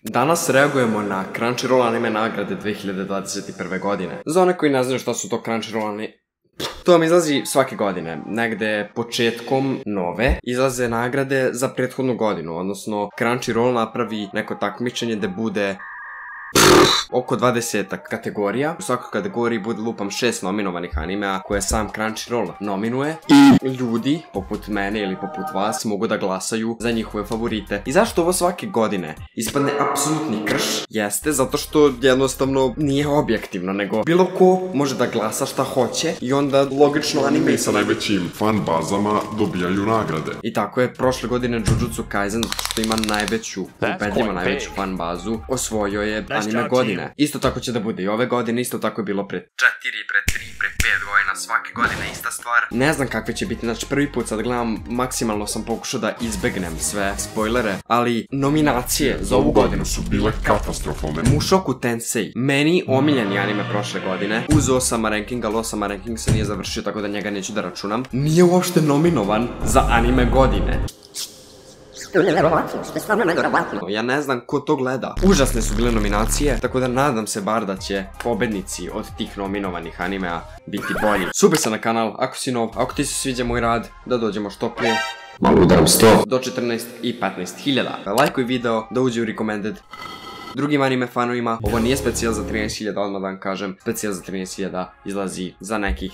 Danas reagujemo na Crunchyroll anime nagrade 2021. godine. Za one koji ne znaju šta su to Crunchyroll anime, to vam izlazi svake godine, negde početkom nove, izlaze nagrade za prethodnu godinu, odnosno Crunchyroll napravi neko takmičenje da bude oko 20 kategorija. U svakoj kategoriji bude lupam 6 nominovanih animea koje sam Crunchyroll nominuje i ljudi, poput mene ili poput vas, mogu da glasaju za njihove favorite. I zašto ovo svake godine ispadne apsolutni krš? Jeste zato što jednostavno nije objektivno, nego bilo ko može da glasa šta hoće i onda logično anime sa najvećim fan bazama dobijaju nagrade. I tako je prošle godine Jujutsu Kaisen, zato što ima najveću, ubedljivo najveću fan bazu, osvojio je anime godine. Isto tako će da bude i ove godine, isto tako je bilo pre 4, pre 3, pre 5 godina, svake godine ista stvar. Ne znam kakve će biti, znači prvi put sad gledam, maksimalno sam pokušao da izbegnem sve spoilere, ali nominacije za ovu godinu su bile katastrofalne. Mushoku Tensei, meni omiljeni anime prošle godine, uz Osama ranking, ali Osama ranking se nije završio, tako da njega neću da računam, nije uopšte nominovan za anime godine. Ja ne znam ko to gleda. Užasne su bile nominacije, tako da nadam se bar da će pobednici od tih nominovanih animea biti bolji. Subaj se na kanal ako si nov, ako ti se sviđa moj rad, da dođemo što prije. Malo udaram 100 do 14 i 15.000. Lajkuj video, da uđe u recommended. Drugim anime fanovima, ovo nije specijal za 13.000, odmah da vam kažem, specijal za 13.000 izlazi za nekih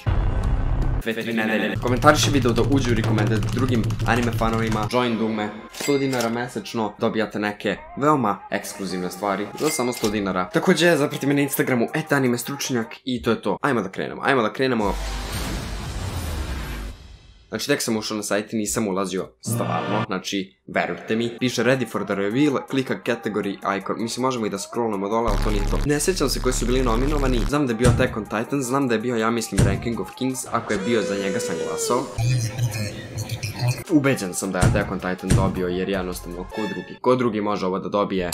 2-3 nedelje. Komentariši video da uđe u recommended drugim anime fanovima, join dugme, 100 dinara mesečno, dobijate neke veoma ekskluzivne stvari za samo 100 dinara. Također, zapratite me na Instagramu @animestručnjak i to je to. Ajmo da krenemo. Znači, tek sam ušao na sajt i nisam ulazio stvarno, znači, verujte mi. Piše ready for the reveal, klika category icon. Mislim, možemo i da scrollnemo dole, ali to nije to. Ne sjećam se koji su bili nominovani. Znam da je bio Attack on Titan, znam da je bio, ja mislim, Ranking of Kings. Ako je bio, za njega sam glasao. Ubeđen sam da je Attack on Titan dobio, jer jednostavno, ko drugi može ovo da dobije.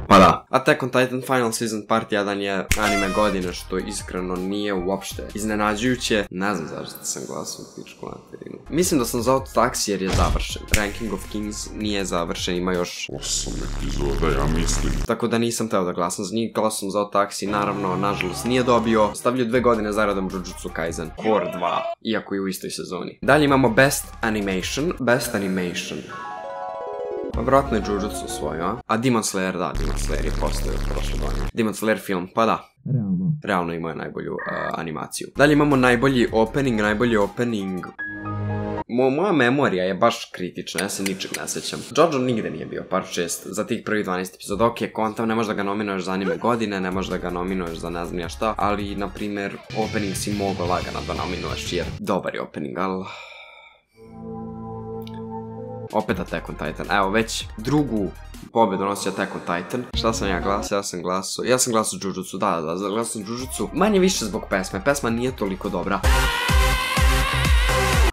Pa da, Attack on Titan Final Season Part 1 je anime godine, što iskreno nije uopšte iznenađujuće. Ne znam zašto sam glasao u pičku materinu. Mislim da sam za Auto Taxi jer je završen. Ranking of Kings nije završen, ima još 8 epizoda, ja mislim. Tako da nisam teo da glasam za njih, glasam za Auto Taxi, naravno, nažalost nije dobio. Stavljaju 2 godine zaradom Jujutsu Kaisen Core 2, iako je u istoj sezoni. Dalje imamo Best Animation. Vjerojatno je Jujutsu osvojio, a Demon Slayer, da, Demon Slayer je postojao prošle godine. Demon Slayer film, pa da. Realno imao je najbolju animaciju. Dalje imamo najbolji opening. Moja memorija je baš kritična, ja se ničeg ne sećam. JoJo nigde nije bio, par 6, za tih prvih 12 epizoda. Ok, kontam, ne možeš da ga nominuješ za anime godine, ne možeš da ga nominuješ za ne znam ja šta, ali, na primjer, opening si mogao lagano da nominuješ, jer dobar je opening, ali... Opet Attack on Titan, evo već drugu pobedu nosi Attack on Titan. Šta sam ja glasao? Ja sam glasao Jujutsu, da, glasao sam Jujutsu. Manje više zbog pesme, pesma nije toliko dobra.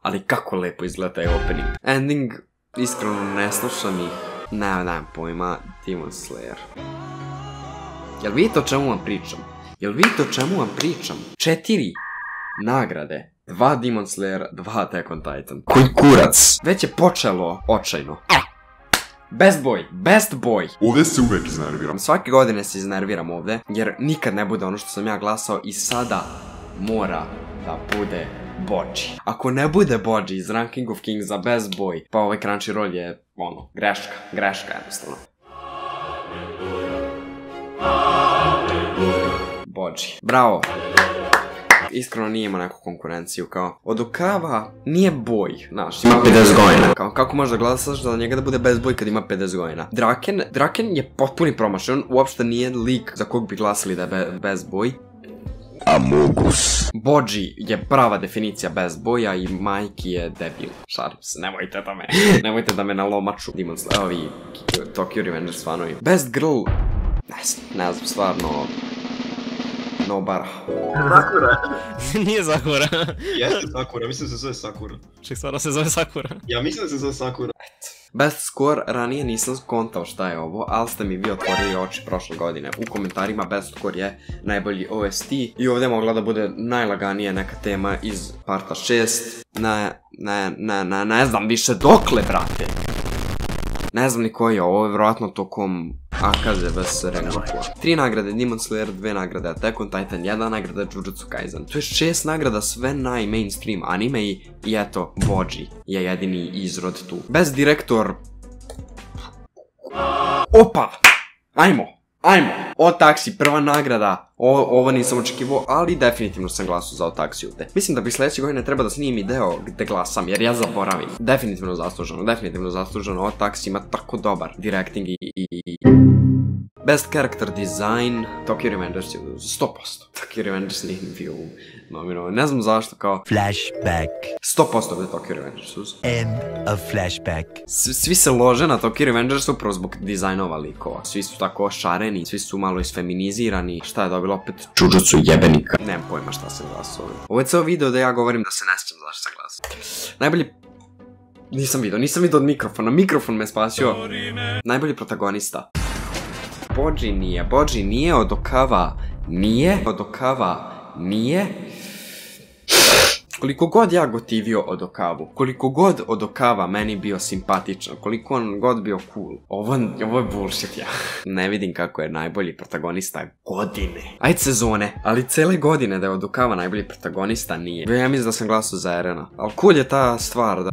Ali kako lepo izgleda taj opening. Ending, iskreno ne slušam ih. Nemam pojma, Demon Slayer. Jel vidite o čemu vam pričam? 4 nagrade. 2 Demon Slayer, 2 Attack on Titan. Koji kurac! Već je počelo očajno. Best boy! Ovdje se uvek iznerviram. Svake godine se iznerviram ovdje, jer nikad ne bude ono što sam ja glasao i sada mora da bude Boji. Ako ne bude Boji iz Ranking of Kings za Best Boy, pa ovaj Crunchyroll je, ono, greška jednostavno. Boji. Bravo! Iskreno nije imao neku konkurenciju, kao Odokava nije boy, znaš, ima 50 godina. Kao, kako možeš da glasaš za njega da bude best boy kad ima 50 godina? Draken je potpuni promašaj, on uopšte nije lik za kog bi glasali da je best boy. Amogus. Boji je prava definicija best boya i Mikey je debil. Šalim se, nemojte da me na lomaču. Demon Slayer, ovi Tokyo Revengers fanovi. Best girl, ne znam, stvarno... Nobara. Sakura. Nije Sakura. Jeste Sakura, mislim da se zove Sakura. Ček, stvarno se zove Sakura. Ja mislim da se zove Sakura. Best score, ranije nisam kontao šta je ovo, ali ste mi vi otvorili oči prošle godine. U komentarima best score je najbolji OST i ovdje je mogla da bude najlaganije neka tema iz parta 6. Ne znam više dokle, brate. Ne znam ni koji je, ovo je vjerojatno tokom Akaze vs Rengokua. 3 nagrade Demon Slayer, 2 nagrade Attack on Titan, 1 nagrada Jujutsu Kaisen. To je 6 nagrada, sve najmainstream anime i eto, Boji je jedini izrod tu. Best direktor... Opa! Ajmo! Otaksi, prva nagrada. Ovo nisam očekivao, ali definitivno sam glasao za Otaksi ovdje. Mislim da bi sljedeće godine treba da snimim video gde glasam, jer ja zaboravim. Definitivno zasluženo. Otaksi ima tako dobar directing i... Best character design, Tokyo Revengers je 100%. Tokyo Revengers nije bio nominovan, ne znam zašto, kao... Flashback. 100% da je Tokyo Revengers uz. End of flashback. Svi se lože na Tokyo Revengers upravo zbog dizajnova likova. Svi su tako šareni, svi su malo isfeminizirani. Šta je dobilo opet? Jujutsu jebenika. Nemam pojma šta sam glasao. Ovo je ceo video da ja govorim da se ne sjećam zašto sam glasao. Najbolji... Nisam vidio od mikrofona. Mikrofon me spasio. Najbolji protagonista. Boji nije od Okawa. Nije. Koliko god ja gotivio od Okavu, koliko god od Okawa meni bio simpatičan, koliko on god bio cool, ovo je bullshit ja. Ne vidim kako je najbolji protagonista godine. Ajde sezone, ali cele godine da je od Okawa najbolji protagonista nije. Ja mislim da sam glasao za Erena, ali cool je ta stvar da...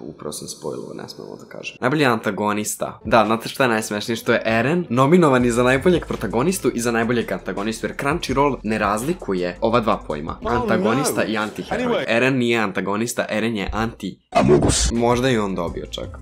Upravo sam spojilo, ne smemo da kažem. Najbolji antagonista. Da, znate šta je najsmešnije, što je Eren nominovan i za najboljeg protagonistu i za najboljeg antagonistu, jer Crunchyroll ne razlikuje ova dva pojma. Antagonista i antiheroj. Eren nije antagonista, Eren je anti-Amogus. Možda i on dobio čak,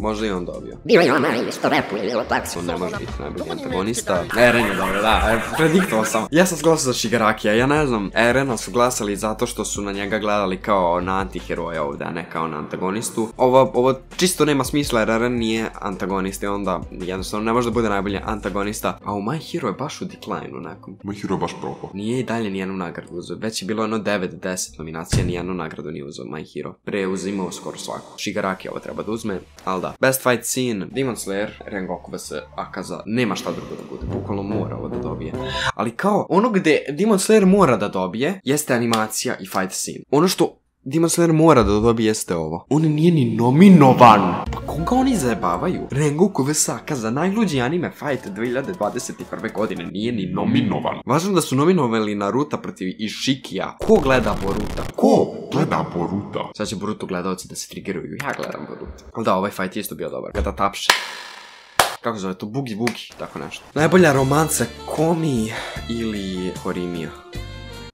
Bio je onaj isto repuje od taksi. On ne može biti najbolji antagonista. Eren je dobro, da, prediktovao sam. Ja sam glasao za Shigarakija, ja ne znam. Erena su glasali zato što su na njega gledali kao na antiheroja ovdje, a ne kao na antagonistu. Ovo čisto nema smisla jer Eren nije antagonista i onda jednostavno ne može da bude najbolji antagonista. A u My Hero je baš u decline-u nekom. My Hero je baš propao. Nije i dalje nijednu nagradu uzeo. Već je bilo 9-10 nominacija, nijednu nagradu nije uzeo My Hero. Pre je uzimao skoro svaku. Shigaraki ovo treba da uzme, ali da. Best fight scene, Demon Slayer, Rengoku vs Akaza. Nema šta drugo da bude, bukvalno mora ovo da dobije. Ali kao, ono gde Demon Slayer mora da dobije, jeste animacija i fight scene. Ono što Demon Slayer mora da dobije jeste ovo. On nije ni nominovan. Pa koga oni zajebavaju? Rengoku vs Akaza, najluđi anime fight 2021. godine, nije ni nominovan. Važno da su nominovali Naruto protiv Ishikija. Ko gleda Boruta? Ko gleda Boruta? Sad će Boruto gledalci da se triggeruju. Ja gledam Boruto. Ali da, ovaj fight je isto bio dobar. Kada tapše. Kako zove to? Bugi bugi, tako nešto. Najbolja romanca Komi ili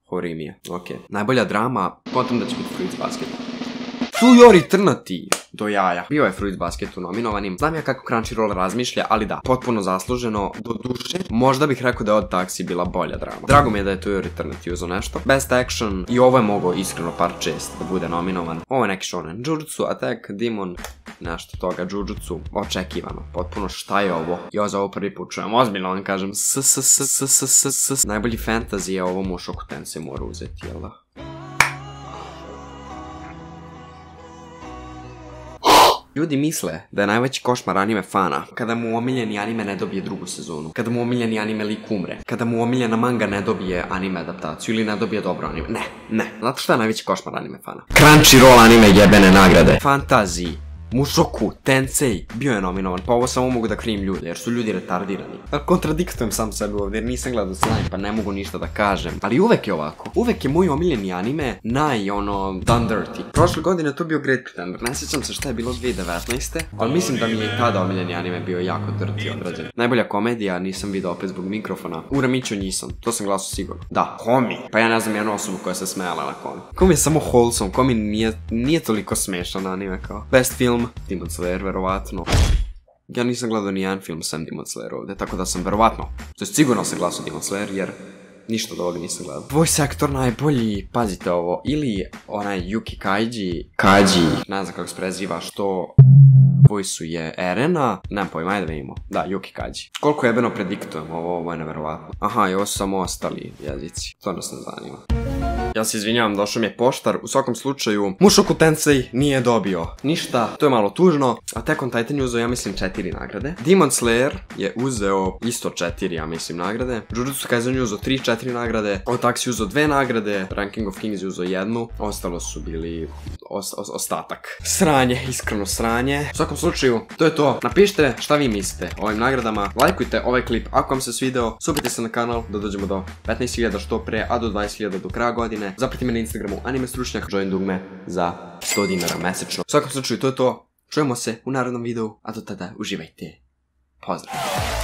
Horimija, okej. Najbolja drama, potom da će biti Fruits Basket. Tsuyori Trnati do jaja. Bio je Fruits Basketu nominovanim. Znam ja kako Crunchyroll razmišlja, ali da, potpuno zasluženo. Do duše, možda bih rekao da je od Taxi bila bolja drama. Drago mi je da je Tsuyori Trnati uzeo nešto. Best Action, i ovo je mogao iskreno par čest da bude nominovan. Ovo je neki shonen. Jujutsu, Attack, Demon, nešto toga, Jujutsu, očekivano. Potpuno šta je ovo? Ja za ovo prvi put čujem, ozbiljno vam kažem. Najbolji fantasy je ovo Mushoku Tensei mora uzeti, jel da? Ljudi misle da je najveći košmar anime fana kada mu omiljeni anime ne dobije drugu sezonu, kada mu omiljeni anime lik umre, kada mu omiljena manga ne dobije anime adaptaciju ili ne dobije dobro anime. Ne. Znate šta je najveći košmar anime fana? Crunchyroll anime jebene nagrade. Fantasy. Mushoku Tensei bio je nominovan, pa ovo samo mogu da krivim ljude, jer su ljudi retardirani. Kontradiktujem sam sebe ovdje, jer nisam gledao Slime, pa ne mogu ništa da kažem. Ali uvek je ovako. Uvek je moj omiljeni anime done dirty. Prošle godine to bio Great Pretender, ne sjećam se šta je bilo 2019. Ali mislim da mi je i tada omiljeni anime bio jako dirty odrađen. Najbolja komedija, nisam vidio opet zbog mikrofona. Uramiću nisam, to sam glasao sigurno. Da, Komi. Pa ja ne znam jednu osobu koja se smejala na Komi. Komi je samo wholesome, Komi nije toliko smešan anime kao. Best film, Demon Slayer, verovatno. Ja nisam gledao ni jedan film sam Demon Slayer ovdje, tako da sam verovatno, to je sigurno sam glasao Demon Slayer, jer ništa od ovoga nisam gledao. Voice actor najbolji, pazite ovo, ili onaj Yuki Kaji, ne znam kako se preziva, što voice-uje Erena, nemam pojma, ajde da vidimo. Da, Yuki Kaji. Koliko jebeno prediktujem, ovo je neverovatno. Aha, i ovo su samo ostali jezici, to nas ne zanima. Ja se izvinjavam, došao mi je poštar. U svakom slučaju, Mushoku Tensei nije dobio ništa. To je malo tužno. Attack on Titan je uzeo, ja mislim, 4 nagrade. Demon Slayer je uzeo isto 4, ja mislim, nagrade. Jujutsu Kaisen je uzeo 3-4 nagrade. Otax je uzeo 2 nagrade. Ranking of Kings je uzeo 1. Ostalo su bili ostatak. Sranje, iskreno sranje. U svakom slučaju, to je to. Napišite šta vi mislite o ovim nagradama. Lajkujte ovaj klip ako vam se svideo. Subite se na kanal da dođemo do 15.000 što pre, a do 20.000 do kraja godine. Zapratite me na Instagramu Anime Stručnjak. Join dugme za 100 dinara mesečno. U svakom slučaju, to je to. Čujemo se u narednom videu, a do tada uživajte. Pozdrav!